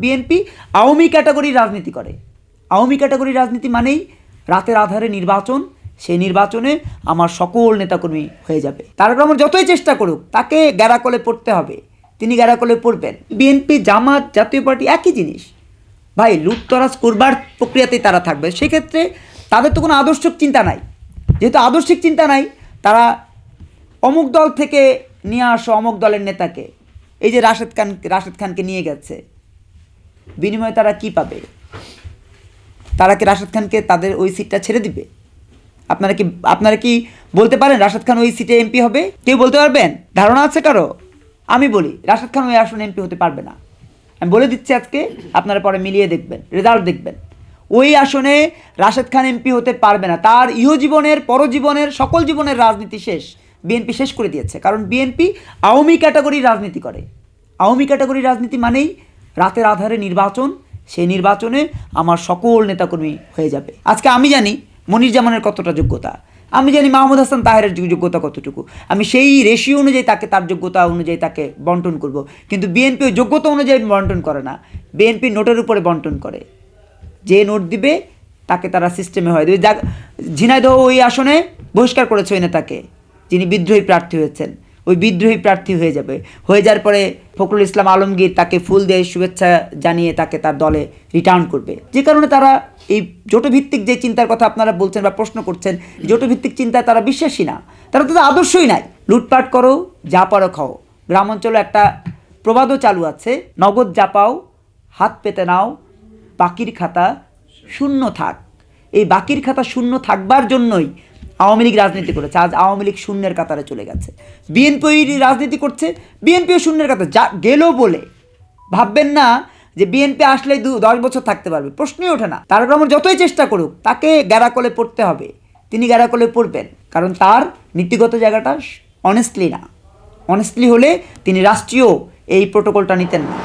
BNP Awami ক্যাটাগরির রাজনীতি করে। আওয়ামী ক্যাটাগরির রাজনীতি মানেই রাতের আধারে নির্বাচন, সেই নির্বাচনে আমার সকল নেতাকর্মী হয়ে যাবে। তারেক রহমান যতই চেষ্টা করুক তাকে গ্যারাকলে পড়তে হবে, তিনি গ্যারাকলে পড়বেন। বিএনপি, জামাত, জাতীয় পার্টি একই জিনিস ভাই, লুটতরাজ করবার প্রক্রিয়াতেই তারা থাকবে। সেক্ষেত্রে তাদের তো কোনো আদর্শিক চিন্তা নাই। যেহেতু আদর্শিক চিন্তা নাই, তারা অমুক দল থেকে নিয়ে আসো অমুক দলের নেতাকে, এই যে রাশেদ খানকে নিয়ে গেছে, বিনিময়ে তারা কি পাবে? তারা কি রাশেদ খানকে তাদের ওই সিটটা ছেড়ে দিবে? আপনারা কি বলতে পারেন রাশেদ খান ওই সিটে এমপি হবে? কেউ বলতে পারবেন? ধারণা আছে কারো? আমি বলি রাশেদ খান ওই আসনে এমপি হতে পারবে না। আমি বলে দিচ্ছি আজকে, আপনারা পরে মিলিয়ে দেখবেন, রেজাল্ট দেখবেন। ওই আসনে রাশেদ খান এমপি হতে পারবে না। তার ইহজীবনের, পরজীবনের, সকল জীবনের রাজনীতি শেষ, বিএনপি শেষ করে দিয়েছে। কারণ বিএনপি আওয়ামী ক্যাটাগরির রাজনীতি করে। আওয়ামী ক্যাটাগরির রাজনীতি মানেই রাতের আধারে নির্বাচন, সেই নির্বাচনে আমার সকল নেতাকর্মী হয়ে যাবে। আজকে আমি জানি মনির জামানের কতটা যোগ্যতা, আমি জানি মাহমুদ হাসান তাহেরের যোগ্যতা কতটুকু, আমি সেই রেশিও অনুযায়ী তাকে, তার যোগ্যতা অনুযায়ী তাকে বন্টন করব। কিন্তু বিএনপি ওই যোগ্যতা অনুযায়ী বন্টন করে না, বিএনপি নোটের উপরে বন্টন করে। যে নোট দিবে তাকে তারা সিস্টেমে হয়। ঝিনাইদহ ওই আসনে বহিষ্কার করেছে ওই নেতাকে, যিনি বিদ্রোহী প্রার্থী হয়েছেন, ওই বিদ্রোহী প্রার্থী হয়ে যাবে। হয়ে যাওয়ার পরে ফখরুল ইসলাম আলমগীর তাকে ফুল দিয়ে শুভেচ্ছা জানিয়ে তাকে তার দলে রিটার্ন করবে। যে কারণে তারা এই জোটভিত্তিক যে চিন্তার কথা আপনারা বলছেন বা প্রশ্ন করছেন, জোটভিত্তিক চিন্তায় তারা বিশ্বাসী না, তারা তাদের আদর্শই নাই। লুটপাট করো, যা পারো খাও। গ্রাম অঞ্চলে একটা প্রবাদও চালু আছে, নগদ যা পাও হাত পেতে নাও, বাকির খাতা শূন্য থাক। এই বাকির খাতা শূন্য থাকবার জন্যই আওয়ামী লীগ রাজনীতি করেছে। আজ আওয়ামী লীগ শূন্যের কাতারে চলে গেছে। বিএনপি রাজনীতি করছে, বিএনপিও শূন্যের কাতারে যা গেল বলে ভাববেন না যে বিএনপি আসলে 10 বছর থাকতে পারবে, প্রশ্নই ওঠে না। তারেক রহমান যতই চেষ্টা করুক তাকে গ্যারাকলে পড়তে হবে, তিনি গ্যারাকলে পড়বেন। কারণ তার নীতিগত জায়গাটা অনেস্টলি না। অনেস্টলি হলে তিনি রাষ্ট্রীয় এই প্রোটোকলটা নিতেন না।